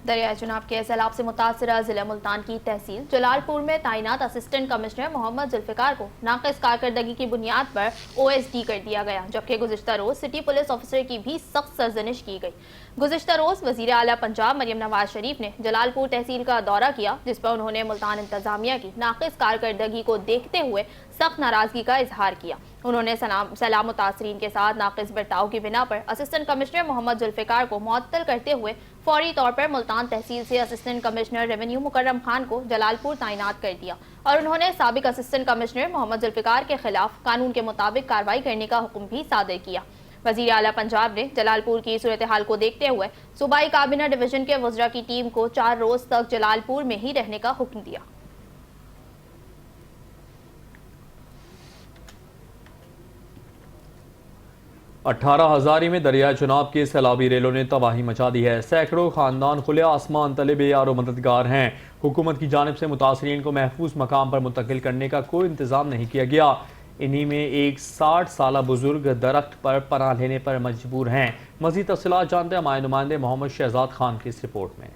दरिया चुनाव के सैलाब से मुतासरा जिला मुल्तान की तहसील जलालपुर में तैनात असिस्टेंट कमिश्नर मोहम्मद जुल्फिकार को नाक़िस कारकर्दगी की बुनियाद पर OSD कर दिया गया, जबकि गुज़िश्ता रोज सिटी पुलिस ऑफिसर की भी सख्त सरजनिश की गई। गुज़िश्ता रोज वज़ीर आला पंजाब मरियम नवाज शरीफ ने जलालपुर तहसील का दौरा किया, जिस पर उन्होंने मुल्तान इंतजामिया की नाक़िस कारकर्दगी को देखते हुए सख्त नाराजगी का इजहार किया। उन्होंने सैलाब मुतासरीन के साथ नाक़िस बर्ताव की बिना पर असिस्टेंट कमिश्नर मोहम्मद जुल्फिकार को मुअत्तल करते हुए फौरी तौर पर मुल्तान तहसील से असिस्टेंट कमिश्नर रेवेन्यू मुकर्रम खान को जलालपुर तैनात कर दिया और उन्होंने साबिक असिस्टेंट कमिश्नर मोहम्मद जुल्फिकार के खिलाफ कानून के मुताबिक कार्रवाई करने का हुक्म भी सादर किया। वज़ीर आला पंजाब ने जलालपुर की सूरत हाल को देखते हुए सूबाई काबीना डिवीजन के वज़रा की टीम को 4 रोज तक जलालपुर में ही रहने का हुक्म दिया। अठारह हजारी में दरिया चुनाव के सैलाबी रेलों ने तबाही मचा दी है। सैकड़ों खानदान खुले आसमान तले बेयार मददगार हैं। हुकूमत की जानिब से मुतासरीन को महफूज मकाम पर मुंतकिल करने का कोई इंतजाम नहीं किया गया। इन्हीं में एक 60 साल बुजुर्ग दरख्त पर पनाह लेने पर मजबूर हैं। मज़ीद तफसीलात जानते हैं हमारे नुमाइंदे मोहम्मद शहजाद खान की इस रिपोर्ट में।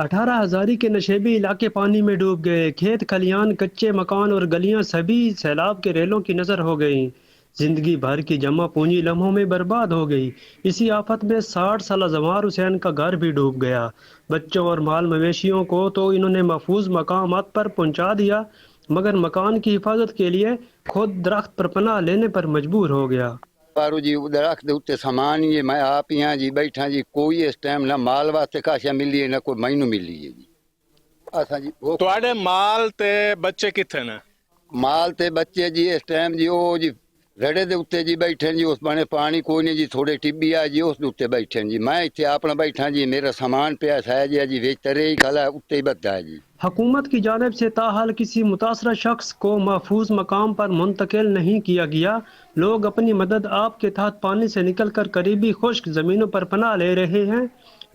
18 हजारी के नशेबी इलाके पानी में डूब गए। खेत खलियान, कच्चे मकान और गलियां सभी सैलाब के रेलों की नजर हो गई। जिंदगी भर की जमा पूंजी लम्हों में बर्बाद हो गई। इसी आफत में 60 साल जमार हुसैन का घर भी डूब गया। बच्चों और माल मवेशियों को तो इन्होंने महफूज मकामात पर पहुंचा दिया, मगर मकान की हिफाजत के लिए खुद दरख्त पर पनाह लेने पर मजबूर हो गया। पारू जी दरख्त दे उत्ते सामान जी मैं आप यहाँ जी बैठा जी, कोई इस टाइम ना माल वास्ते काशा मिली है ना कोई मैनू मिली है जी। असा जी तुहाडे माल ते बच्चे किथे ने? माल ते बच्चे जी इस टाइम जी ओ जी रड़े दे उत्ते जी बैठे जी, उस बने पानी कोई नहीं जी, थोड़े टिब्बी आ जी उस उत्ते बैठे जी। मैं इत्थे अपना बैठा जी, मेरा सामान पे है जी वे तरे ही खला उत्ते ही बता है जी। हुकूमत की जानिब से ताहाल किसी मुतासरा शख्स को महफूज मकाम पर मुंतकिल नहीं किया गया। लोग अपनी मदद आपके तहत पानी से निकल कर करीबी खुश्क ज़मीनों पर पनाह ले रहे हैं।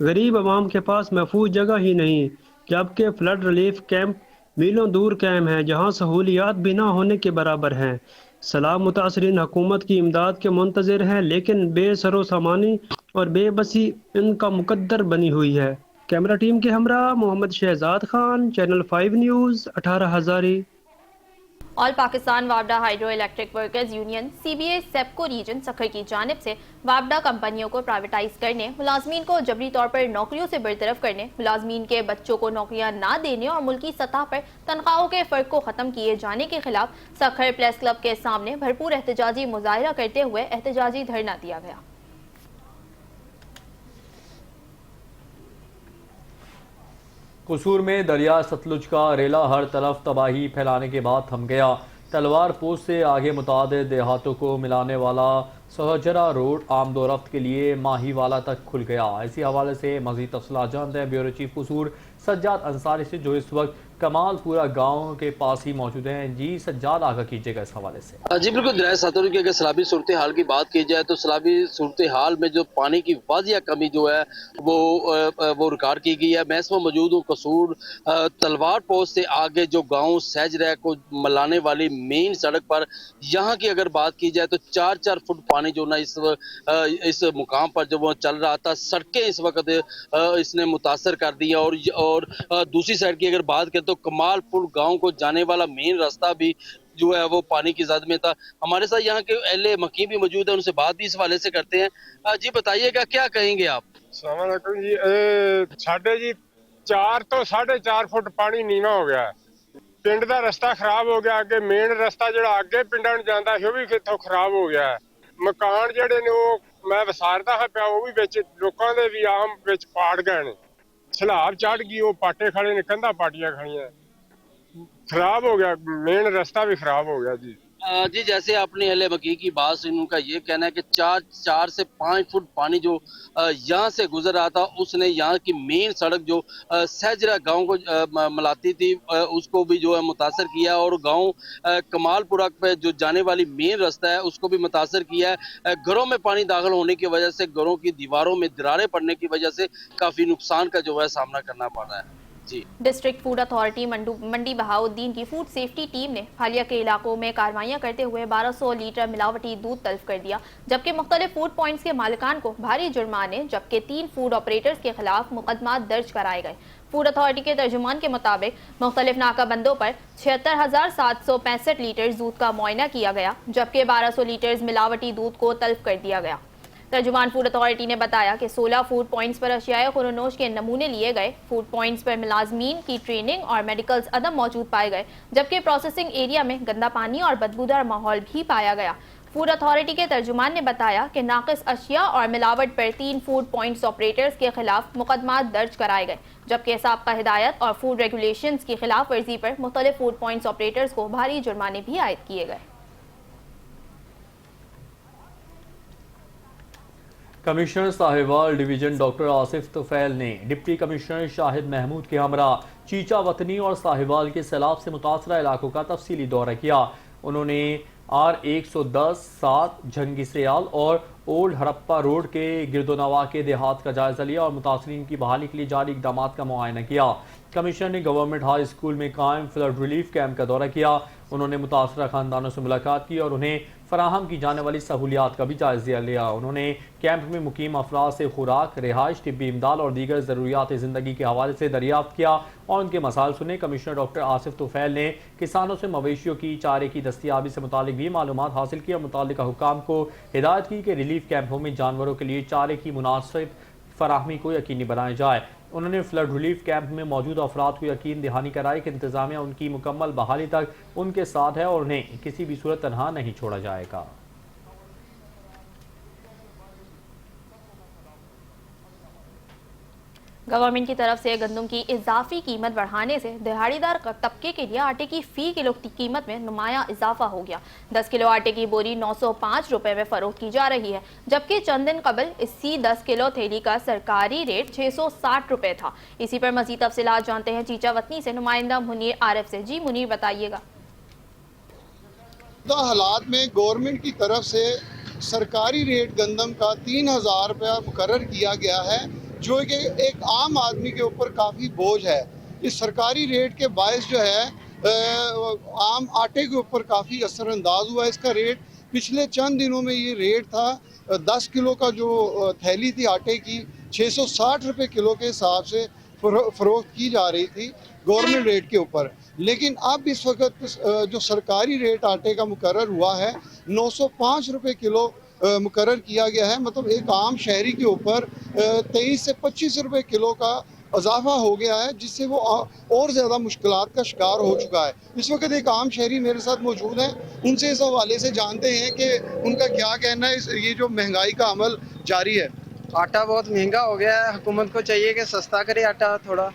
गरीब आवाम के पास महफूज जगह ही नहीं, जबकि फ्लड रिलीफ कैंप मीलों दूर कायम है, जहाँ सहूलियात भी ना होने के बराबर हैं। सलाब मुतासरीन हुकूमत की इमदाद के मुंतज़िर हैं, लेकिन बेसरो सामानी और बेबसी इनका मुकद्दर बनी हुई है। कैमरा टीम के हमरा Mohammad Shahzad Khan, channel 5 news, 18 Hazari. All Pakistan वापडा hydro electric workers union CBA SEPCO region Sukkur की जानिब से वापडा कंपनियों को प्राइवेटाइज करने, मुलाजमीन को जबरी तौर पर नौकरियों से बरतरफ करने, मुलाजमीन के बच्चों को नौकरियां ना देने और मुल्की सतह पर तनख्वाहों के फ़र्क को ख़त्म किए जाने के खिलाफ सखर प्रेस क्लब के सामने भरपूर एहतजाजी मुजाहरा करते हुए एहतजाजी धरना दिया गया। कसूर में दरिया सतलुज का रेला हर तरफ तबाही फैलाने के बाद थम गया। तलवार पोस्ट से आगे मुतादिद देहातों को मिलाने वाला सहजरा रोड आमदोरफ्त के लिए माहीवाला तक खुल गया। इसी हवाले से मज़ीद तफसीलात जानते हैं ब्यूरो चीफ कसूर सज्जाद अंसारी से, जो इस वक्त कमालपुरा गांव के पास ही मौजूद हैं। जी सज्जाद, आगाह कीजिएगा इस हवाले से। जी बिल्कुल, दरिया सतलुज की अगर सैलाबी सूरत हाल की बात की जाए तो सैलाबी सूरत हाल में जो पानी की वाजिया कमी जो है वो रिकॉर्ड की गई है। मैं इसमें मौजूद हूँ कसूर तलवार पोस्ट से आगे जो गाँव सहजरा को मिलाने वाली मेन सड़क पर। यहाँ की अगर बात की जाए तो 4-4 फुट पानी जो ना इस मुकाम पर जो वो चल रहा था। सड़कें इस वक्त इसने मुतासर कर दी और दूसरी साइड की अगर बात करें तो कमालपुर गांव को जाने वाला मेन रास्ता भी जो है वो पानी की जद में था। हमारे साथ यहाँ के एलए मकीम भी मौजूद है, उनसे बात भी इस हवाले से करते हैं। जी बताइएगा, क्या कहेंगे आप? अस्सलाम वालेकुम जी। साढ़े जी 4 तो 4.5 फुट पानी नीवा हो गया। पिंड का रास्ता खराब हो गया, अगे मेन रास्ता जो अगे पिंडा जाता है वो भी कितों खराब हो गया है। मकान जेडे ने वो मैं वसारदा है पिया, वो भी विच लोगों के भी आम विच पाड़ गए ने। सलाब चढ़ गई, वो पाटे खड़े ने, कंधा पाटियां खड़ियां, खराब हो गया। मेन रास्ता भी खराब हो गया जी। जी, जैसे आपने अहले मकी की बात सुनी, उनका ये कहना है कि 4 से 5 फुट पानी जो यहाँ से गुजर रहा था, उसने यहाँ की मेन सड़क जो सहजरा गांव को मिलाती थी, उसको भी जो है मुतासर किया, और गांव कमालपुरा पे जो जाने वाली मेन रास्ता है उसको भी मुतासर किया है। घरों में पानी दाखिल होने की वजह से, घरों की दीवारों में दरारें पड़ने की वजह से काफी नुकसान का जो है सामना करना पड़ रहा है। जी, डिस्ट्रिक्ट फूड अथॉरिटी मंडी बहाउद्दीन की फूड सेफ्टी टीम ने हालिया के इलाकों में कार्रवाइयां करते हुए 1200 लीटर मिलावटी दूध तल्फ कर दिया, जबकि मुख्तलिफ फूड पॉइंट्स के मालिकान को भारी जुर्माने जबकि 3 फूड ऑपरेटर्स के खिलाफ मुकदमा दर्ज कराए गए। फूड अथॉरिटी के तर्जुमान के मुताबिक मुख्तलिफ नाकाबंदों पर 76,765 लीटर दूध का मुआयना किया गया, जबकि 1200 लीटर मिलावटी दूध को तल्फ कर दिया गया। तर्जुमान फूड अथॉरिटी ने बताया कि 16 फूड पॉइंट्स पर अशियाए खुरोनोश के नमूने लिए गए। फूड पॉइंट्स पर मुलाजमीन की ट्रेनिंग और मेडिकल्स अदम मौजूद पाए गए, जबकि प्रोसेसिंग एरिया में गंदा पानी और बदबूदार माहौल भी पाया गया। फूड अथॉरिटी के तर्जुमान ने बताया कि नाकिस अशिया और मिलावट पर 3 फूड पॉइंट्स ऑपरेटर्स के खिलाफ मुकदमा दर्ज कराए गए, जबकि साबका हिदायत और फूड रेगुलेशंस की खिलाफ वर्जी पर मुख्तलिफ फूड पॉइंट्स ऑपरेटर्स को भारी जुर्माने भी आयद किए गए। Commissioner Sahiwal division doctor Asif Tufail ने डिप्टी कमिश्नर शाहिद महमूद के हमरा चीचा वतनी और साहिवाल के सैलाब से मुतासरा इलाकों का तफसीली दौरा किया। उन्होंने R110, 7 झंगी सयाल और ओल्ड हड़प्पा रोड के गिरदोनवा के देहात का जायजा लिया और मुतासरीन की बहाली के लिए जारी इकदाम का मुआयना किया। कमिश्नर ने गवर्नमेंट हाई स्कूल में कायम फ्लड रिलीफ कैंप का दौरा किया। उन्होंने मुतासरा खानदानों से मुलाकात की और उन्हें फराहम की जाने वाली सहूलियात का भी जायजा लिया। उन्होंने कैंप में मुकीम अफराद से खुराक, रिहाइश, तिब्बी इमदाद और दीगर ज़रूरियात ज़िंदगी के हवाले से दरियाफ्त किया और उनके मसाइल सुने। कमिश्नर डॉक्टर आसिफ तुफैल ने किसानों से मवेशियों की चारे की दस्तियाबी से मुतालिक भी मालूमात हासिल की और मुतालिका हुक्काम को हिदायत की कि रिलीफ कैंपों में जानवरों के लिए चारे की मुनासिब फराहमी को यकीनी बनाया जाए। उन्होंने फ्लड रिलीफ कैंप में मौजूद अफराद को यकीन दहानी कराई कि इंतजामिया उनकी मुकम्मल बहाली तक उनके साथ है और उन्हें किसी भी सूरत तनहा नहीं छोड़ा जाएगा। गवर्नमेंट की तरफ से गंदम की इजाफी कीमत बढ़ाने से दिहाड़ीदार तबके के लिए आटे की फी किलो कीमत में नुमाया इजाफा हो गया। 10 किलो आटे की बोरी 905 रुपए में फरोख्त की जा रही है, जबकि चंद दिन कबल इसी 10 किलो थैली का सरकारी रेट 660 रुपए था। इसी पर मजीद तफसीलात जानते हैं चीचा वतनी से नुमाइंदा मुनीर आरिफ से। जी मुनीर, बताइएगा। हालात में गवर्नमेंट की तरफ से सरकारी रेट गंदम का 3000 रुपया मुकर्रर किया गया है, जो कि एक आम आदमी के ऊपर काफ़ी बोझ है। इस सरकारी रेट के बायस जो है आम आटे के ऊपर काफ़ी असरअंदाज हुआ। इसका रेट पिछले चंद दिनों में ये रेट था 10 किलो का जो थैली थी आटे की 660 रुपये किलो के हिसाब से फ़रोख्त की जा रही थी गवर्नमेंट रेट के ऊपर। लेकिन अब इस वक्त जो सरकारी रेट आटे का मुकर्रर हुआ है 905 रुपये किलो मुकर्रर किया गया है। मतलब एक आम शहरी के ऊपर 23 से 25 रुपये किलो का इजाफा हो गया है, जिससे वो और ज़्यादा मुश्किलात का शिकार हो चुका है। इस वक्त एक आम शहरी मेरे साथ मौजूद हैं, उनसे इस हवाले से जानते हैं कि उनका क्या कहना है ये जो महंगाई का अमल जारी है। आटा बहुत महंगा हो गया है, हुकूमत को चाहिए कि सस्ता करे आटा थोड़ा,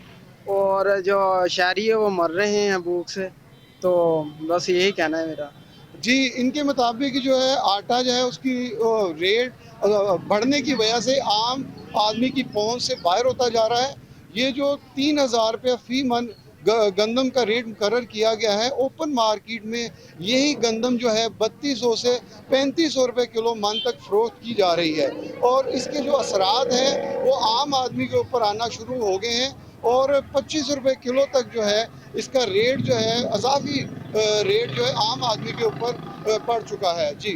और जो शहरी है वो मर रहे हैं भूख से। तो बस यही कहना है मेरा। जी, इनके मुताबिक जो है आटा जो है उसकी रेट बढ़ने की वजह से आम आदमी की पहुंच से बाहर होता जा रहा है। ये जो 3000 रुपया फी मन गंदम का रेट मुकर्रर किया गया है, ओपन मार्केट में यही गंदम जो है 3200 से 3500 रुपये किलो मन तक फरोख्त की जा रही है। और इसके जो असरात हैं वो आम आदमी के ऊपर आना शुरू हो गए हैं और 25 रुपये किलो तक जो है इसका रेट जो है अजाफी रेट जो है आम आदमी के ऊपर पड़ चुका है। जी,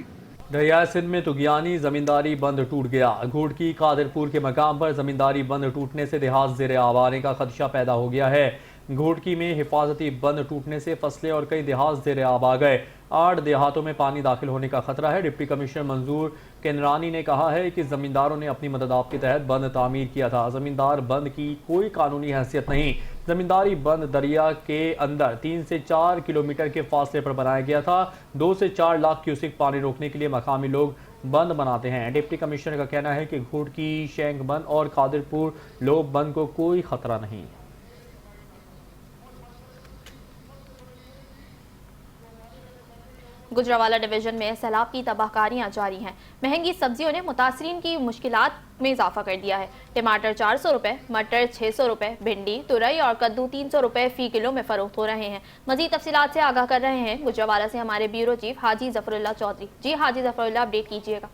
दरिया सिंध में तुगियानी जमींदारी बंद टूट गया। घोड़की कादिरपुर के मकाम पर जमींदारी बंद टूटने से देहात ज़ेर आब आने का खदशा पैदा हो गया है। घोड़की में हिफाजती बंद टूटने से फसलें और कई देहात ज़ेर आब आ गए। 8 देहातों में पानी दाखिल होने का खतरा है। डिप्टी कमिश्नर मंजूर केनरानी ने कहा है कि जमींदारों ने अपनी मदद आप के तहत बंद तामीर किया था। जमींदार बंद की कोई कानूनी हैसियत नहीं। जमींदारी बंद दरिया के अंदर 3 से 4 किलोमीटर के फासले पर बनाया गया था। 2 से 4 लाख क्यूसिक पानी रोकने के लिए मकामी लोग बंद बनाते हैं। डिप्टी कमिश्नर का कहना है कि घोड़की, शेंक बंद और कादिरपुर लोब बंद को कोई खतरा नहीं। गुजरावाला डिवीजन में सैलाब की तबाहकारियां जारी हैं। महंगी सब्जियों ने मुतासरीन की मुश्किलात में इजाफा कर दिया है। टमाटर 400 रुपए, मटर 600 रुपए, भिंडी, तुरई और कद्दू 300 रुपए फी किलो में फरोख्त हो रहे हैं। मजीद तफसीलात से आगाह कर रहे हैं गुजरावाला से हमारे ब्यूरो चीफ हाजी जफरुल्लाह चौधरी। जी हाजी जफरुल्लाह, अपडेट कीजिएगा।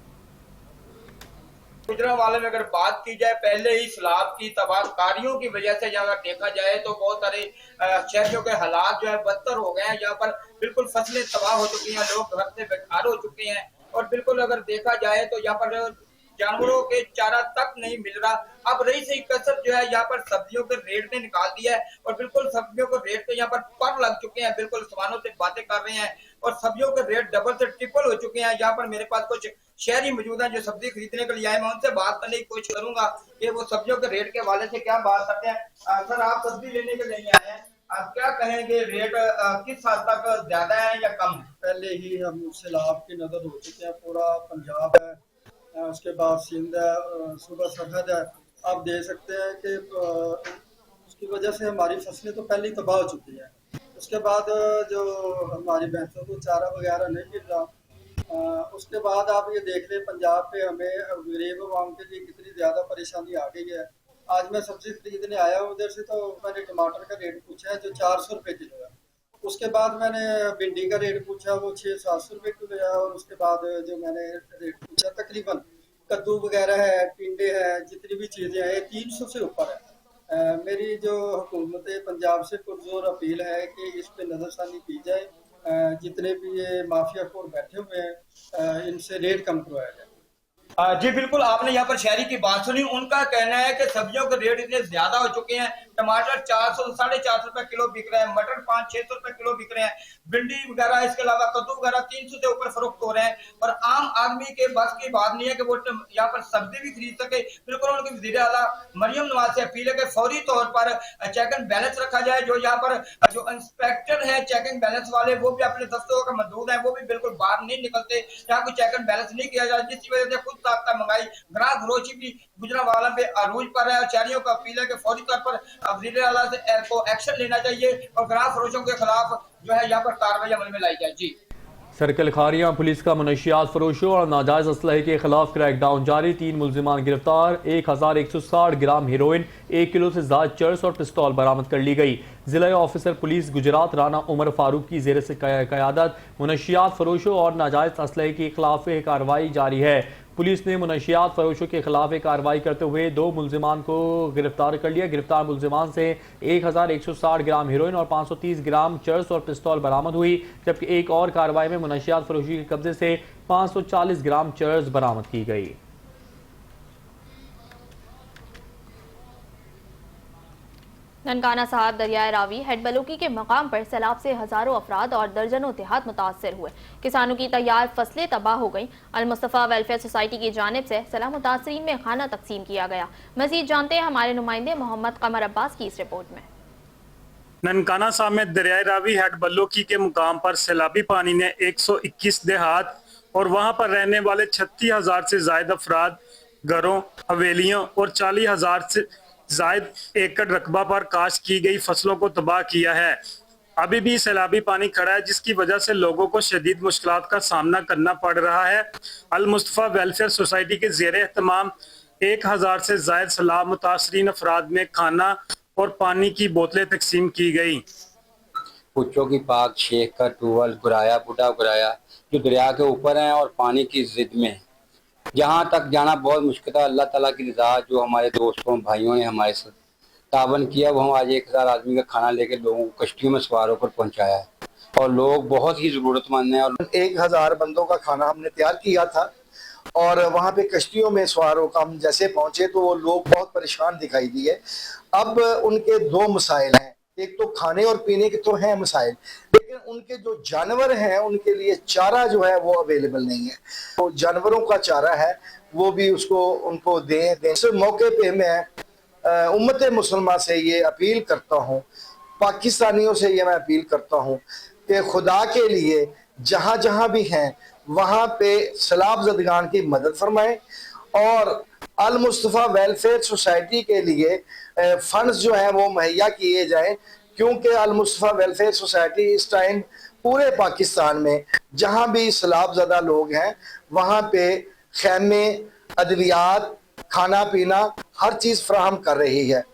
गुजरावाला में अगर बात की जाए, पहले ही सैलाब की तबाहकारियों की वजह से अगर देखा जाए तो बहुत सारे शहरियों के हालात जो है बदतर हो गए हैं। यहाँ पर बिल्कुल फसलें तबाह हो चुकी हैं, लोग घर से बेघर हो चुके हैं और बिल्कुल अगर देखा जाए तो यहाँ पर जानवरों के चारा तक नहीं मिल रहा। अब रही से कसर जो है यहाँ पर सब्जियों के रेट ने निकाल दिया है और बिल्कुल सब्जियों के रेट तो यहाँ पर लग चुके हैं। बिल्कुल सामानों से बातें कर रहे हैं और सब्जियों के रेट डबल से ट्रिपल हो चुके हैं। यहाँ पर मेरे पास कुछ शहरी मौजूद हैं जो सब्जी खरीदने के लिए आए। मैं उनसे बात करने की कोशिश करूंगा कि वो सब्जियों के रेट के हवाले से क्या बात करते हैं। सर, आप सब्जी लेने के लिए आए हैं, आप क्या कहेंगे, रेट किस हद तक ज्यादा है या कम है? पहले ही हम सैलाब की नजर हो चुके हैं, पूरा पंजाब है, उसके बाद सिंध है, सूबा सरहद है। आप देख सकते हैं कि उसकी वजह से हमारी फसलें तो पहले ही तबाह हो चुकी हैं। उसके बाद जो हमारी भैंसों को चारा वगैरह नहीं मिल रहा, उसके बाद आप ये देख लें पंजाब पे हमें गरीब आवाम के लिए कितनी ज़्यादा परेशानी आ गई है। आज मैं सब्जी खरीदने आया हूँ उधर से, तो मैंने टमाटर का रेट पूछा है जो 400 रुपये किलो है। उसके बाद मैंने भिंडी का रेट पूछा, वो 600-700 रुपये किलो है। और उसके बाद जो मैंने रेट पूछा, तकरीबन कद्दू वगैरह है, टिंडे है, जितनी भी चीज़ें हैं 300 से ऊपर है। मेरी जो हुकूमत पंजाब से पुरजोर अपील है कि इस पे नज़रसानी की जाए, जितने भी ये माफिया खोर बैठे हुए हैं इनसे रेट कम करवाया जाए। जी बिल्कुल, आपने यहाँ पर शहरी की बात सुनी। उनका कहना है कि सब्जियों के रेट इतने ज्यादा हो चुके हैं। टमाटर 400-450 रुपए किलो बिक रहे हैं, मटर 500-600 रुपए किलो बिक रहे हैं, भिंडी वगैरह, इसके अलावा कद्दू वगैरह 300 से ऊपर फरोख्त हो रहे हैं। और आम आदमी के बस की बात नहीं है कि वो यहाँ पर सब्जी भी खरीद सके। बिल्कुल उनकी वज़ीर आला मरियम नवाज से अपील है कि फौरी तौर पर चेक एंड बैलेंस रखा जाए। जो यहाँ पर जो इंस्पेक्टर है चेक एंड बैलेंस वाले, वो भी अपने दफ्तरों का मौजूद है, वो भी बिल्कुल बाहर नहीं निकलते, यहाँ कोई चेक एंड बैलेंस नहीं किया जाए, जिसकी वजह से खुद साख्ता महंगाई, ग्राहक फरोशी भी गुजरावाला पे अरूज पर है। और शहरियों का अपील है कि फौरी तौर पर वज़ीर आला से को एक्शन लेना चाहिए और ग्राहक फरोशों के खिलाफ जो है यहाँ पर कार्रवाई अमल में लाई जाए। जी सर्कल खारियां पुलिस का मनशियात फरोशों और नाजायज असलहे के खिलाफ क्रैकडाउन जारी। 3 मुल्जिमान गिरफ्तार, 1160 ग्राम हेरोइन, 1 किलो से ज्यादा चर्स और पिस्तौल बरामद कर ली गई। जिला ऑफिसर पुलिस गुजरात राना उमर फारूक की जेर से क़यादत मनशियात फरोशों और नाजायज असलहे के खिलाफ कार्रवाई जारी है। पुलिस ने मनशियात फरोशों के खिलाफ कार्रवाई करते हुए 2 मुल्जिमान को गिरफ्तार कर लिया। गिरफ्तार मुल्जिमान से 1160 ग्राम हेरोइन और 530 ग्राम चर्स और पिस्तौल बरामद हुई, जबकि एक और कार्रवाई में मनशियात फरोशी के कब्जे से 540 ग्राम चर्स बरामद की गई। ननकाना साहब दरियाए रावी हेडबलोकी के मकाम पर सैलाब से हजारों अफराद और दर्जनों देहात मुतासर हुए। किसानों की तैयार फसलें तबाह हो गईं। अल मुस्तफ़ा वेलफेयर सोसाइटी की जानिब से सैलाब मुतासरीन में खाना तकसीम किया गया। मजीद जानते हैं हमारे नुमाइंदे मोहम्मद कमर अब्बास की इस रिपोर्ट में। ननकाना साहब में दरियाए रावी हेडबलोकी के मुकाम पर सैलाबी पानी ने 121 देहात और वहां पर रहने वाले 36,000 से ज्यादा अफराद, घरों, हवेलियों और 40,000 से जायद एकड़ रकबा पर काश्त की गई फसलों को तबाह किया है। अभी भी सैलाबी पानी खड़ा है, जिसकी वजह से लोगों को शदीद मुश्किलात का सामना करना पड़ रहा है। अल मुस्तफ़ा वेलफेयर सोसाइटी के ज़ेर एहतमाम 1000 से जायद सैलाब मुतासरीन अफराद में खाना और पानी की बोतलें तकसीम की गई। पुच्चों की पाक, शेख का टूवल, गुराया, बुढ़ा गुराया जो दरिया के ऊपर हैं और पानी की जिद में है, जहाँ तक जाना बहुत मुश्किल था। अल्लाह ताला की रज़ा, जो हमारे दोस्तों भाइयों ने हमारे साथ तावन किया, वो हम आज 1000 आदमी का खाना लेकर लोगों को कश्तियों में सवार होकर पहुँचाया है और लोग बहुत ही ज़रूरतमंद हैं। और 1000 बंदों का खाना हमने तैयार किया था और वहाँ पे कश्तियों में सवार होकर हम जैसे पहुँचे तो वो लोग बहुत परेशान दिखाई दिए। अब उनके 2 मसाइल हैं, एक तो खाने और पीने के तो हैं मसाइल, लेकिन उनके जो जानवर हैं उनके लिए चारा जो है वो अवेलेबल नहीं है। तो जानवरों का चारा है वो भी उनको दें। इस मौके पे मैं उम्मत मुसलमान से ये अपील करता हूँ, पाकिस्तानियों से ये मैं अपील करता हूँ कि खुदा के लिए जहाँ जहाँ भी हैं वहाँ पे सैलाब ज़दगान की मदद फरमाएं और अल मुस्तफ़ा वेलफेयर सोसाइटी के लिए फंड्स जो हैं वो मुहैया किए जाएं, क्योंकि अल मुस्तफ़ा वेलफेयर सोसाइटी इस टाइम पूरे पाकिस्तान में जहां भी सैलाब ज़दा लोग हैं वहां पे खैमे, अद्वियात, खाना पीना हर चीज़ फराहम कर रही है।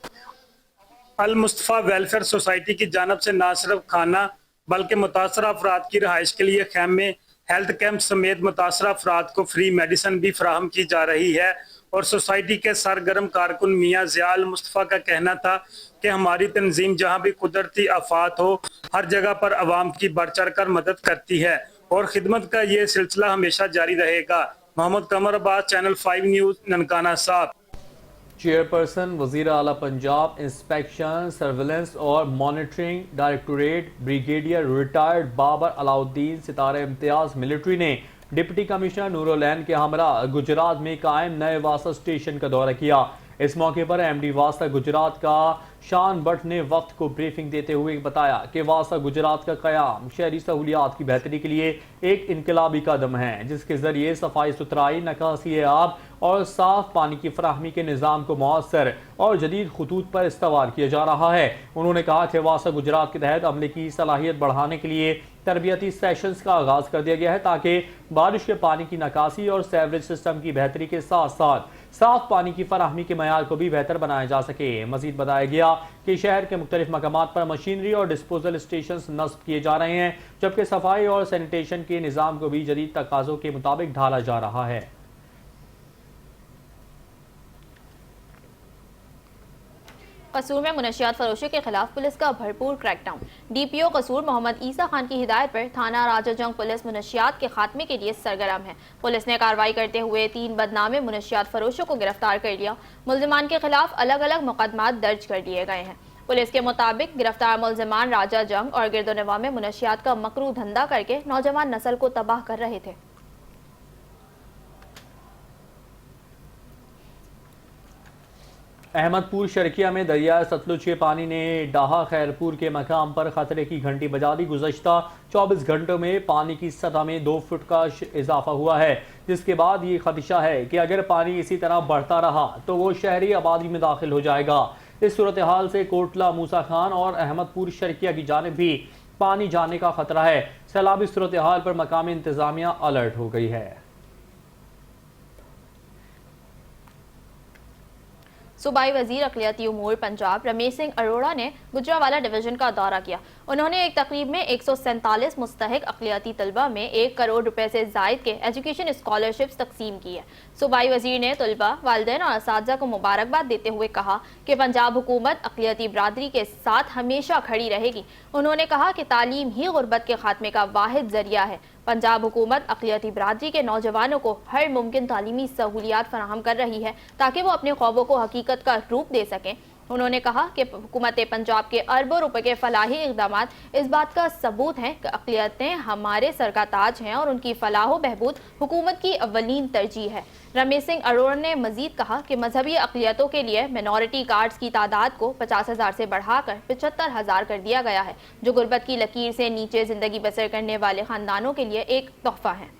अल मुस्तफ़ा वेलफेयर सोसाइटी की जानब से न सिर्फ खाना बल्कि मुतासरा अफराद की रहाइश के लिए खैमे, हेल्थ कैंप समेत मुतासरा अफराद को फ्री मेडिसिन भी फराहम की जा रही है। और सोसाइटी के सरगर्म कारकुन मियाँ ज़िया अल मुस्तफ़ा का कहना था कि हमारी तंजीम जहाँ भी कुदरती आफात हो हर जगह पर आवाम की बढ़ चढ़ कर मदद करती है और खिदमत का ये सिलसिला हमेशा जारी रहेगा। Mohammad Qamar Abbas, channel 5 news, Nankana Sahib. Chairperson वज़ीर आला पंजाब इंस्पेक्शन सर्विलेंस और monitoring directorate brigadier retired Babar Alauddin सितारे इम्तियाज मिलिट्री ने डिप्टी कमिश्नर नूरुलैन के हमरा गुजरात में कायम नए वासा स्टेशन का दौरा किया। इस मौके पर एमडी वासा गुजरात का शान भट्ट ने वक्त को ब्रीफिंग देते हुए बताया कि वासा गुजरात का क़याम शहरी सहूलियात की बेहतरी के लिए एक इनकलाबी कदम है, जिसके जरिए सफाई सुथराई, नकासी आब और साफ पानी की फराहमी के निज़ाम को मौसर और जदीद खतूत पर इस्तवार किया जा रहा है। उन्होंने कहा कि वासा गुजरात के तहत अमले की सलाहियत बढ़ाने के लिए तरबियती सेशंस का आगाज कर दिया गया है ताकि बारिश के पानी की नकासी और सेवरेज सिस्टम की बेहतरी के साथ साथ साफ पानी की फराहमी के मयार को भी बेहतर बनाया जा सके। मजीद बताया गया कि शहर के मुख्तलिफ मकामात पर मशीनरी और डिस्पोजल स्टेशन नस्ब किए जा रहे हैं, जबकि सफाई और सैनिटेशन के निज़ाम को भी जदीद तकाज़ों के मुताबिक ढाला जा रहा है। कसूर में मुनशियात फरोशों के खिलाफ पुलिस का भरपूर क्रैकडाउन। डीपीओ कसूर मोहम्मद ईसा खान की हिदायत पर थाना राजा जंग पुलिस मुनशियात के खात्मे के लिए सरगर्म है। पुलिस ने कार्रवाई करते हुए 3 बदनामे मुनशियात फरोशों को गिरफ्तार कर लिया। मुल्जिमान के खिलाफ अलग अलग मुकदमात दर्ज कर लिए गए हैं। पुलिस के मुताबिक गिरफ्तार मुल्जिमान राजा जंग और गिरदोनवा में मुनशियात का मकरू धंधा करके नौजवान नस्ल को तबाह कर रहे थे। अहमदपुर शर्किया में दरिया सतलुज के पानी ने डाहा खैरपुर के मकाम पर खतरे की घंटी बजा दी। गुज़श्ता 24 घंटों में पानी की सतह में 2 फुट का इजाफा हुआ है, जिसके बाद ये खदशा है कि अगर पानी इसी तरह बढ़ता रहा तो वो शहरी आबादी में दाखिल हो जाएगा। इस सूरत हाल से कोटला, मूसा खान और अहमदपुर शर्किया की जानिब भी पानी जाने का खतरा है। सैलाबी सूरत हाल पर मकामी इंतजामिया अलर्ट हो गई है। सूबाई वजीर अक़लियती उमूर पंजाब रमेश सिंह अरोड़ा ने गुजरावाला डिवीजन का दौरा किया। उन्होंने एक तकरीब में 147 मुस्तहिक अक़लियती तलबा में 1 करोड़ रुपए से जायद के एजुकेशन स्कॉलरशिप्स तकसीम की है। सूबाई वजीर ने तलबा, वालिदैन और असातिज़ा को मुबारकबाद देते हुए कहा कि पंजाब हुकूमत अक़लियती बरादरी के साथ हमेशा खड़ी रहेगी। उन्होंने कहा कि तालीम ही गुरबत के खात्मे का वाहिद जरिया है। पंजाब हुकूमत अक़लियती बरादरी के नौजवानों को हर मुमकिन तालीमी सहूलियात फराहम कर रही है ताकि वो अपने ख्वाबों को हकीकत का रूप दे सकें। उन्होंने कहा कि हुकूमत पंजाब के अरबों रुपए के फलाही इक़दामात इस बात का सबूत हैं कि अक़लियतें हमारे सर का ताज हैं और उनकी फलाह व बहबूद हुकूमत की अव्वलीन तरजीह है। रमेश सिंह अरोड़ा ने मजीद कहा कि मजहबी अक़लियतों के लिए मिनॉरिटी कार्ड्स की तादाद को 50,000 से बढ़ाकर 75,000 कर दिया गया है, जो गुर्बत की लकीर से नीचे ज़िंदगी बसर करने वाले ख़ानदानों के लिए एक तोहफ़ा है।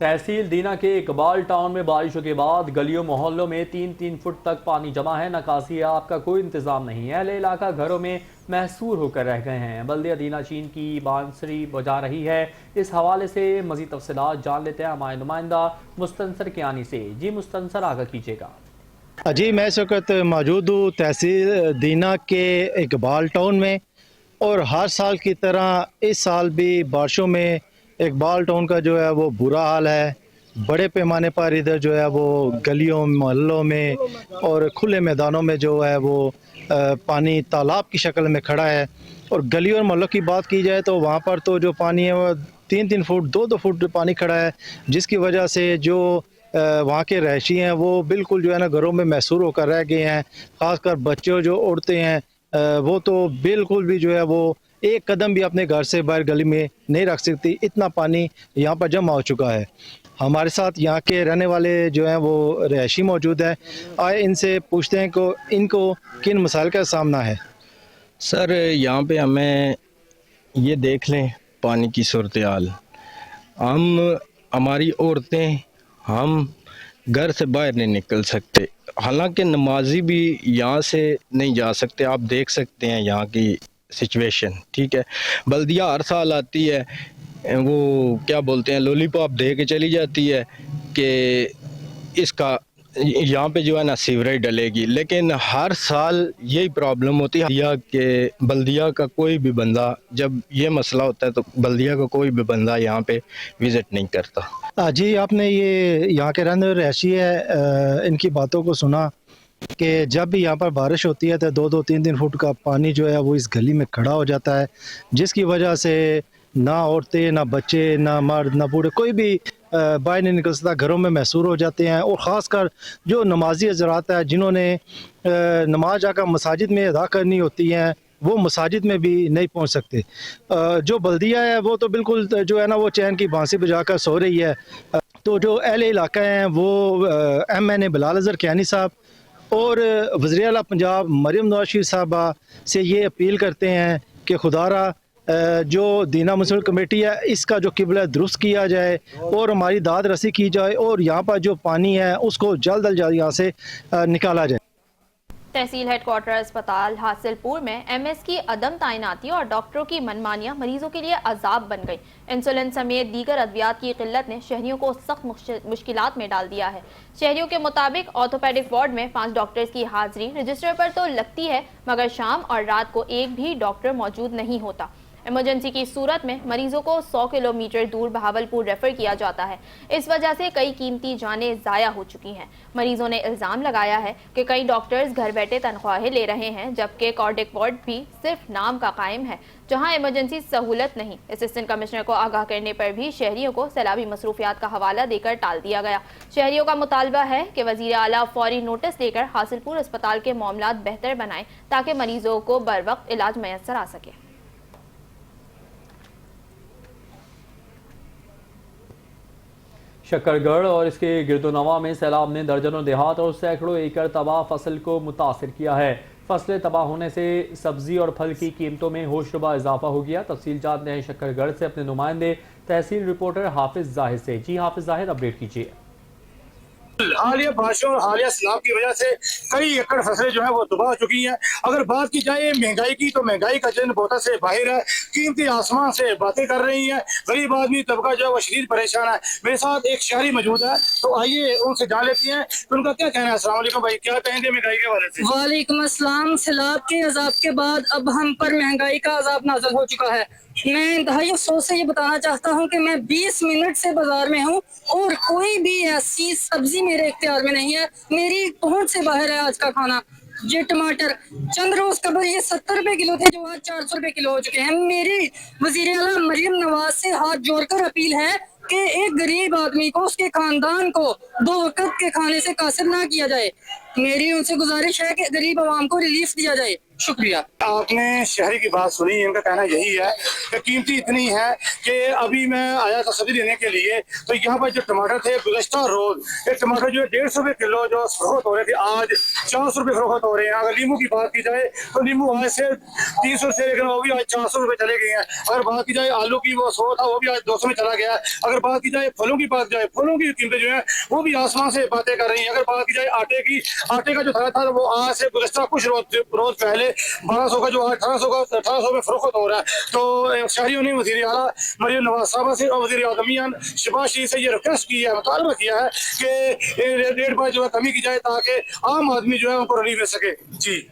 तहसील दीना के इकबाल टाउन में बारिशों के बाद गलियों मोहल्लों में 3-3 फुट तक पानी जमा है। नकासी आपका कोई इंतजाम नहीं है। अहले इलाका घरों में महसूर होकर रह गए हैं। बल्दिया दीना चीन की बांसुरी बजा रही है। इस हवाले से मज़ीद तफसीलात जान लेते हैं हमारे नुमाइंदा मुस्तनसर कियानी से। जी मुस्तनसर, आगा कीजिएगा। जी, मैं इस वक्त मौजूद हूँ तहसील दीना के इकबाल टाउन में और हर साल की तरह इस साल भी बारिशों में इकबाल टाउन का जो है वो बुरा हाल है। बड़े पैमाने पर इधर जो है वो गलियों, मोहल्लों में और खुले मैदानों में जो है वो पानी तालाब की शक्ल में खड़ा है। और गली और मोहल्लों की बात की जाए तो वहाँ पर तो जो पानी है वो 3-3 फुट, 2-2 फुट पानी खड़ा है, जिसकी वजह से जो वहाँ के रहायशी हैं वो बिल्कुल जो है ना घरों में महसूर होकर रह गए हैं। ख़ासकर बच्चे जो उड़ते हैं वो तो बिल्कुल भी जो है वो एक कदम भी अपने घर से बाहर गली में नहीं रख सकती, इतना पानी यहाँ पर जमा हो चुका है। हमारे साथ यहाँ के रहने वाले जो हैं वो रहायशी मौजूद है। आए इनसे पूछते हैं कि इनको किन मसाइल का सामना है। सर, यहाँ पे हमें ये देख लें पानी की सूरत हाल। हमारी औरतें, हम घर से बाहर नहीं निकल सकते। हालांकि नमाजी भी यहाँ से नहीं जा सकते। आप देख सकते हैं यहाँ की सिचुएशन, ठीक है। बल्दिया हर साल आती है, वो क्या बोलते हैं, लॉलीपॉप दे के चली जाती है कि इसका यहाँ पे जो है ना सीवरेज डलेगी, लेकिन हर साल यही प्रॉब्लम होती है या कि बल्दिया का कोई भी बंदा, जब ये मसला होता है तो बल्दिया का कोई भी बंदा यहाँ पे विज़िट नहीं करता। जी, आपने ये यहाँ के रहने वाले रहायशी है, इनकी बातों को सुना कि जब भी यहाँ पर बारिश होती है तो 2-3 फुट का पानी जो है वो इस गली में खड़ा हो जाता है, जिसकी वजह से ना औरतें, ना बच्चे, ना मर्द, ना बूढ़े, कोई भी बाहर नहीं निकल सकता, घरों में महसूर हो जाते हैं। और ख़ासकर जो नमाजी हज़रात है जिन्होंने नमाज आकर मसाजिद में अदा करनी होती हैं, वो मसाजिद में भी नहीं पहुंच सकते। जो बल्दिया है वो तो बिल्कुल जो है ना वो चैन की बांसी बजाकर सो रही है। तो जो अहले इलाका हैं वो MNA बिलाल अज़हर कियानी साहब और वज़ीर आला पंजाब मरियम नवाज शरीफ साहबा से ये अपील करते हैं कि खुदारा जो दीना मुस्लिम कमेटी है इसका जो किबला दुरुस्त किया जाए और हमारी दाद रसी की जाए और यहाँ पर जो पानी है उसको जल्द अज जल्द यहाँ से निकाला जाए। तहसील हेडक्वार्टर अस्पताल हासिलपुर में MS की अदम तैनाती और डॉक्टरों की मनमानियां मरीजों के लिए अजाब बन गई। इंसुलिन समेत दीगर अद्वियात की किल्लत ने शहरियों को सख्त मुश्किलात में डाल दिया है। शहरियों के मुताबिक ऑर्थोपेडिक वार्ड में 5 डॉक्टर्स की हाजिरी रजिस्टर पर तो लगती है, मगर शाम और रात को एक भी डॉक्टर मौजूद नहीं होता। इमरजेंसी की सूरत में मरीजों को 100 किलोमीटर दूर बहावलपुर रेफर किया जाता है। इस वजह से कई कीमती जानें ज़ाया हो चुकी हैं। मरीजों ने इल्ज़ाम लगाया है कि कई डॉक्टर्स घर बैठे तनख्वाहें ले रहे हैं, जबकि कार्डिक वार्ड भी सिर्फ नाम का कायम है, जहां इमरजेंसी सहूलत नहीं। असिस्टेंट कमिश्नर को आगाह करने पर भी शहरियों को सैलाबी मसरूफियात का हवाला देकर टाल दिया गया। शहरियों का मुतालबा है कि वज़ीर आला फौरी नोटिस देकर हासिलपुर अस्पताल के मामलात बेहतर बनाएं ताकि मरीजों को बर वक्त इलाज मैसर आ सके। शक्करगढ़ और इसके गिरदोनवा में सैलाब ने दर्जनों देहात और सैकड़ों एकड़ तबाह फसल को मुतासिर किया है। फसलें तबाह होने से सब्जी और फल की कीमतों में होशरुबा इजाफा हो गया। तफसील जानते हैं शक्करगढ़ से अपने नुमाइंदे तहसील रिपोर्टर हाफिज जाहिद से। जी हाफिज जाहिद, अपडेट कीजिए। हालिया बारिशों और हालिया सैलाब की वजह से कई एकड़ फसलें जो है वो तबाह हो चुकी हैं। अगर बात की जाए महंगाई की तो महंगाई का जन बहुत से बाहर है, कीमती आसमान से बातें कर रही हैं। गरीब आदमी तबका जो है वो शदीद परेशान है। मेरे साथ एक शहरी मौजूद है, तो आइए उनसे जान लेते हैं तो उनका क्या कहना है। अस्सलाम वालेकुम भाई, क्या कहेंगे महंगाई के बारे में? वालेकुम अस्सलाम। सैलाब के अजाब के बाद अब हम पर महंगाई का अजाब नाज़िल हो चुका है। मैं इंतहाई अफसोस से ये बताना चाहता हूँ कि मैं 20 मिनट से बाजार में हूँ और कोई भी ऐसी सब्जी मेरे इख्तियार में नहीं है, मेरी पहुंच से बाहर है आज का खाना। ये टमाटर चंद रोज कबल ये 70 रुपए किलो थे, जो आज 400 रुपए किलो हो चुके हैं। मेरी वज़ीर आला मरियम नवाज से हाथ जोड़कर अपील है कि एक गरीब आदमी को, उसके खानदान को 2 वक्त के खाने से कासिर ना किया जाए। मेरी उनसे गुजारिश है कि गरीब आवाम को रिलीफ दिया जाए। शुक्रिया। आपने शहरी की बात सुनी, इनका कहना यही है कि कीमती इतनी है कि अभी मैं आया था सब्जी लेने के लिए, तो यहाँ पर जो टमाटर थे गुज़श्ता रोज एक टमाटर जो है 150 रुपए किलो जो फरोख्त हो रहे थे, आज 400 रुपए फरोख्त हो रहे हैं। अगर नींबू की बात की जाए तो नींबू आज से 300 से, लेकिन वो भी आज 400 रुपए चले गए हैं। अगर बात की जाए आलू की, वो 100 था, वो भी आज 200 में चला गया है। अगर बात की जाए फलों की बात जाए, फलों की कीमतें जो है वो भी आसमान से बातें कर रही है। अगर बात की जाए आटे की, आटे का जो था वो आज से गुज़श्ता कुछ रोज पहले 1200 का जो 1800 में फरोख्त हो रहा है। तो शहरियों ने वज़ीर आला मरियम नवाज साहबा से और वज़ीर आज़म शहबाज शरीफ से ये रिक्वेस्ट की है, मुतालबा किया है कि रेट पर जो है कमी की जाए ताकि आम आदमी जो है उनको रिलीफ मिल सके। जी।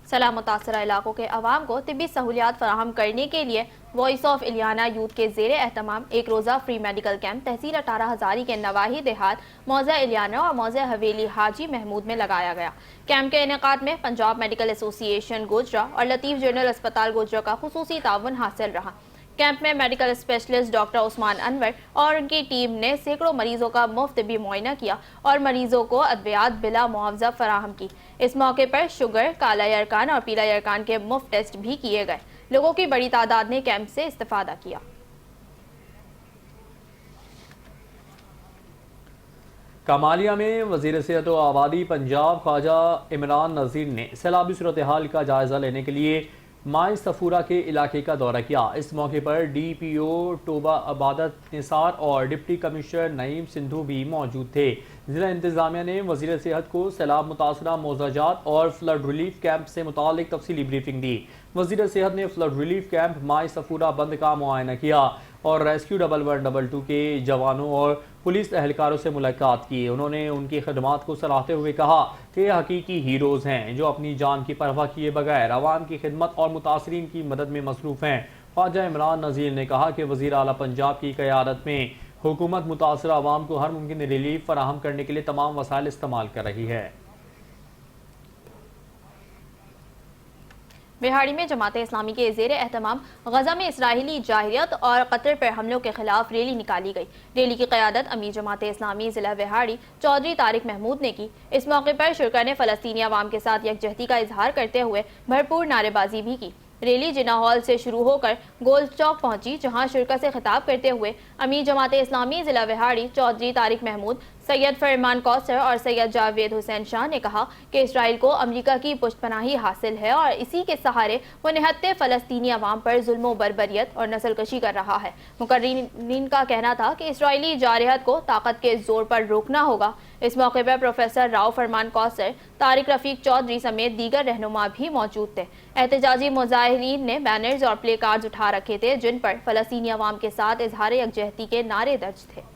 सैलाब मुतासरा इलाकों के अवाम को तिब्बी सहूलियात फराहम करने के लिए वॉइस ऑफ इलियाना यूथ के ज़ेरे एहतमाम एक रोज़ा फ्री मेडिकल कैंप तहसील 18 हज़ारी के नवाही देहात मौज़ा इलियाना और मौज़ा हवेली हाजी महमूद में लगाया गया। कैंप के इनेकाद में पंजाब मेडिकल एसोसिएशन गोजरा और लतीफ़ जनरल अस्पताल गोजरा का खुसूसी ताउन हासिल रहा। कैंप में medical specialist doctor Usman Anwar और उनकी टीम ने सैकड़ों मरीजों का मुफ्त भी मुआयना किया और मरीजों को अद्वियात बिला मुआवजा फराहम की। इस मौके पर शुगर, काला यरकान और पीला यरकान के मुफ्त टेस्ट भी किए गए। लोगों की बड़ी तादाद ने कैंप से इस्तेफादा किया। कमालिया में वज़ीर सेहत व आबादी पंजाब ख्वाजा इमरान नज़ीर ने सैलाबी सूरत हाल का जायजा लेने के लिए माई सफूरा के इलाके का दौरा किया। इस मौके पर DPO टोबा अबादत निसार और डिप्टी कमिश्नर नईम सिंधु भी मौजूद थे। जिला इंतजामिया ने वजीर सेहत को सैलाब मुतासरा मौजाजात और फ्लड रिलीफ कैंप से मुतालिक तफसीली ब्रीफिंग दी। वजीर सेहत ने फ्लड रिलीफ कैंप माई सफूरा बंद का मुआयना किया और रेस्क्यू 1112 के जवानों और पुलिस एहलकारों से मुलाकात की। उन्होंने उनकी खदमात को सराहते हुए कहा कि ये हकीकी हीरोज़ हैं जो अपनी जान की परवाह किए बगैर अवाम की खिदमत और मुतासरीन की मदद में मसरूफ़ हैं। ख्वाजा इमरान नज़ीर ने कहा कि वज़ीर आला पंजाब की क़यादत में हुकूमत मुतासर अवाम को हर मुमकिन रिलीफ फराहम करने के लिए तमाम वसाइल इस्तेमाल कर रही है। बिहाड़ी में जमात इस्लामी के ज़ेर एहतमाम गजा में इसराइली जाहिलियत और कतर पर हमलों के खिलाफ रैली निकाली गई। रैली की क़यादत अमीर जमात इस्लामी ज़िला बिहाड़ी चौधरी तारिक महमूद ने की। इस मौके पर शुरा ने फ़लस्तीनी अवाम के साथ यकजहती का इजहार करते हुए भरपूर नारेबाजी भी की। रैली जिन्ना हॉल से शुरू होकर गोल चौक पहुंची, जहां शुरा से खिताब करते हुए अमीर जमात इस्लामी ज़िला बिहाड़ी चौधरी तारिक महमूद, सैयद फरमान कौसर और सैयद जावेद हुसैन शाह ने कहा कि इसराइल को अमेरिका की पुष्टपनाही हासिल है और इसी के सहारे वो निहत्ते फ़लस्तीनी अवाम पर जुल्म बर्बरियत और नस्लकशी कर रहा है। मुकर्रिरीन का कहना था कि इसराइली जारहत को ताकत के जोर पर रोकना होगा। इस मौके पर प्रोफेसर राव फरमान कौसर, तारिक रफीक चौधरी समेत दीगर रहनुमा भी मौजूद थे। एहतजाजी मुजाहिरीन ने बैनर्स और प्ले कार्ड्स उठा रखे थे जिन पर फ़लस्तीनी अवाम के साथ इजहार यकजहती के नारे दर्ज थे।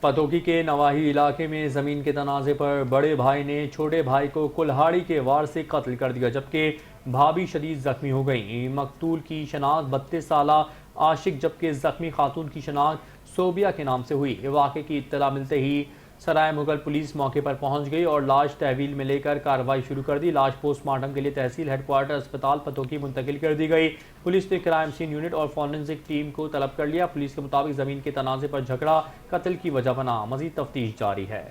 पतोकी के नवाही इलाके में ज़मीन के तनाज़े पर बड़े भाई ने छोटे भाई को कुल्हाड़ी के वार से कत्ल कर दिया, जबकि भाभी शदीद जख्मी हो गई। मकतूल की शनाख्त 32 साला आशिक जबकि जख्मी खातून की शनाख्त सोबिया के नाम से हुई। वाक़े की इत्तला मिलते ही सराय मुगल पुलिस मौके पर पहुंच गई और लाश तहवील में लेकर कार्रवाई शुरू कर दी। लाश पोस्टमार्टम के लिए तहसील हेडक्वार्टर अस्पताल पतोकी मुंतकिल कर दी गई। पुलिस ने क्राइम सीन यूनिट और फॉरेंसिक टीम को तलब कर लिया। पुलिस के मुताबिक ज़मीन के तनाज़े पर झगड़ा कत्ल की वजह बना। मज़ीद तफ्तीश जारी है।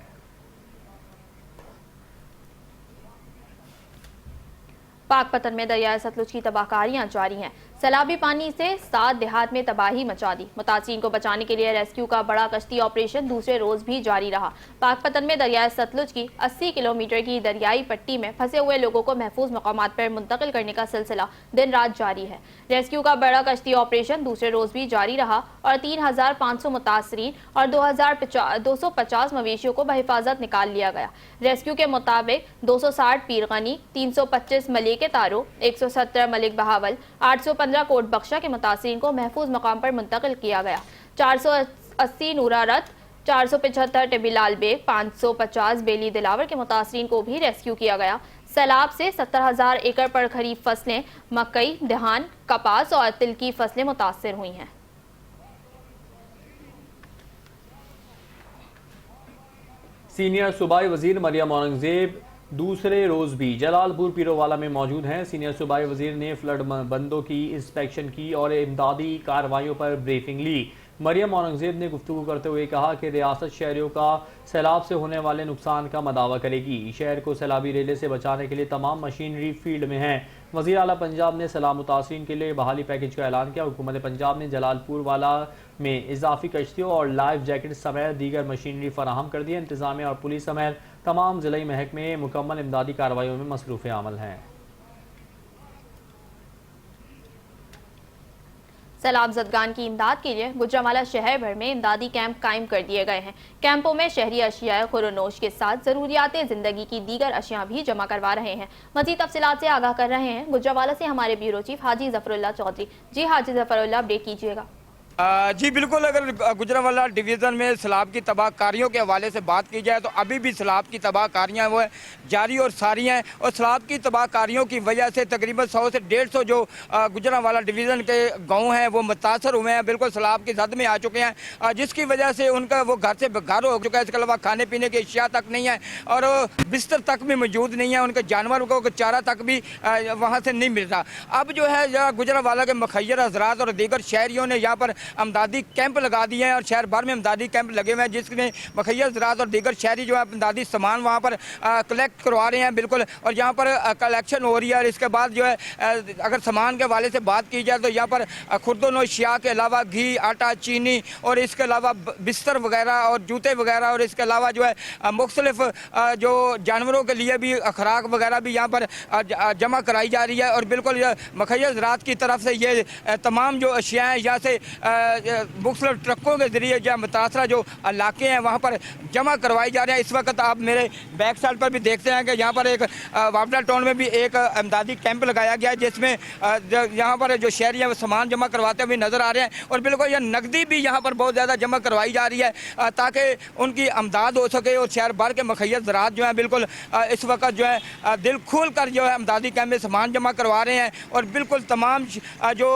पाकपतन में दरियाए सतलुज की तबाहकारियां जारी हैं। सैलाबी पानी से 7 देहात में तबाही मचा दी। मुतासिरीन को बचाने के लिए रेस्क्यू का बड़ा कश्ती ऑपरेशन दूसरे रोज भी जारी रहा। पाकपतन में दरियाए सतलुज की 80 किलोमीटर की दरियाई पट्टी में फंसे हुए लोगों को महफूज मकामात पर मुंतकिल करने का सिलसिला दिन रात जारी है। रेस्क्यू का बड़ा कश्ती ऑपरेशन दूसरे रोज भी जारी रहा और 3500 मुतासरीन और 250 मवेशियों को बहिफाजत निकाल लिया गया। रेस्क्यू के मुताबिक 260 पीरगनी, 325 मलिक तारो, 117 मलिक बहावल, 815 कोट बख्शा के मुतासरीन को महफूज मकाम पर मुंतकिल किया गया। 480 नूरारत, 475 टिबिलाल बेग, 550 बेली दिलावर के मुतासरीन को भी रेस्क्यू किया गया। सैलाब से 70,000 एकड़ पर खरीफ फसलें, मकई, धान, कपास और तिल की फसलें मुतासर हुई हैं। सीनियर सूबाई वजीर मरियम औरंगजेब दूसरे रोज भी जलालपुर पीरोवाला में मौजूद हैं। सीनियर सूबाई वजीर ने फ्लड बंदों की इंस्पेक्शन की और इमदादी कार्रवाइयों पर ब्रीफिंग ली। मरियम औरंगजेब ने गुफ्तगू करते हुए कहा कि रियासत शहरियों का सैलाब से होने वाले नुकसान का मदावा करेगी। शहर को सैलाबी रेले से बचाने के लिए तमाम मशीनरी फील्ड में है। वज़ीर आला पंजाब ने सैलाब मुतासरीन के लिए बहाली पैकेज का ऐलान किया। हुकूमत पंजाब ने जलालपुर वाला में इजाफी कश्तियों और लाइफ जैकेट समेत दीगर मशीनरी फराहम कर दी है। इंतजामिया और पुलिस समेत तमाम ज़िले महकमे मुकम्मल इमदादी कार्रवाइयों में मसरूफ़ अमल हैं। सैलाब ज़दगान की इमदाद के लिए गुजरांवाला शहर भर में इमदादी कैंप कायम कर दिए गए हैं। कैंपों में शहरी अशिया खुरोनोश के साथ ज़रूरियात ज़िंदगी की दीगर अशिया भी जमा करवा रहे हैं। मज़ीद तफसीलात से आगाह कर रहे हैं गुजरांवाला से हमारे ब्यूरो चीफ हाजी ज़फरुल्लाह चौधरी। जी हाजी ज़फरुल्लाह, अपडेट कीजिएगा। जी बिल्कुल, अगर गुजरांवाला डिवीज़न में सैलाब की तबाहकारियों के हवाले से बात की जाए तो अभी भी सैलाब की तबाहकारियाँ वो जारी और सारी हैं और सैलाब की तबाहकारियों की वजह से तकरीबन 100 से 150 जो गुजरांवाला डिवीज़न के गांव हैं वो मुतासर हुए हैं, बिल्कुल सैलाब की जद में आ चुके हैं, जिसकी वजह से उनका वो घर से बेघर हो चुका है। इसके अलावा खाने पीने की अशिया तक नहीं है और बिस्तर तक भी मौजूद नहीं है, उनके जानवरों को चारा तक भी वहाँ से नहीं मिल रहा। अब जो है गुजरांवाला के मुखैर हज़रात और दीगर शहरियों ने यहाँ पर अमदादी कैंप लगा दिए हैं और शहर भर में अमदादी कैंप लगे हुए हैं, जिसमें मुखैर हज़रात और दीगर शहरी जो है अमदादी सामान वहाँ पर कलेक्ट करवा रहे हैं बिल्कुल, और यहाँ पर कलेक्शन हो रही है। और इसके बाद जो है अगर सामान के हवाले से बात की जाए तो यहाँ पर खुर्दोनोश अशिया के अलावा घी, आटा, चीनी और इसके अलावा बिस्तर वगैरह और जूते वगैरह और इसके अलावा जो है मुख्तलिफ जो जानवरों के लिए भी खुराक वगैरह भी यहाँ पर जमा कराई जा रही है। और बिल्कुल मुखैर हज़रात की तरफ से ये तमाम जो अशिया हैं यहाँ से मुख्तलिफ ट्रकों के ज़रिए जो मुतासरा जो इलाके हैं वहाँ पर जमा करवाई जा रहे हैं। इस वक्त आप मेरे बैक साइड पर भी देखते हैं कि यहाँ पर एक वापडा टाउन में भी एक इमदादी कैंप लगाया गया है, जिसमें यहाँ पर जो शहरी हैं वो सामान जमा करवाते हुए नज़र आ रहे हैं। और बिल्कुल यह नकदी भी यहाँ पर बहुत ज़्यादा जमा करवाई जा रही है ताकि उनकी अमदाद हो सके। और शहर भर के मुखैय्यस ज़रात जो है बिल्कुल इस वक्त जो है दिल खोल कर जो है इमदादी कैंप में सामान जमा करवा रहे हैं। और बिल्कुल तमाम जो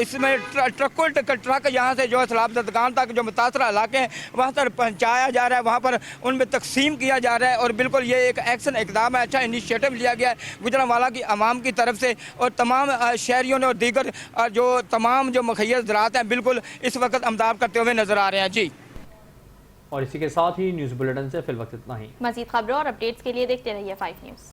इसमें ट्रक यहाँ से जो है सैलाब ज़दगान तक जो मुतासरा इलाके हैं वहाँ पर पहुँचाया जा रहा है, वहाँ पर उनमें तकसीम किया जा रहा है। और बिल्कुल ये एक एक्शन इकदाम है, अच्छा इनिशिएटिव लिया गया है गुजरांवाला की आवाम की तरफ से। और तमाम शहरियों ने और दीगर जो तमाम जो मुखैय्यस ज़रात हैं बिल्कुल इस वक्त अमदाद करते हुए नजर आ रहे हैं जी। और इसी के साथ ही न्यूज़ बुलेटिन से फिल वक्त इतना ही। मज़ीद खबरों और अपडेट्स के लिए देखते रहिए 5 न्यूज़।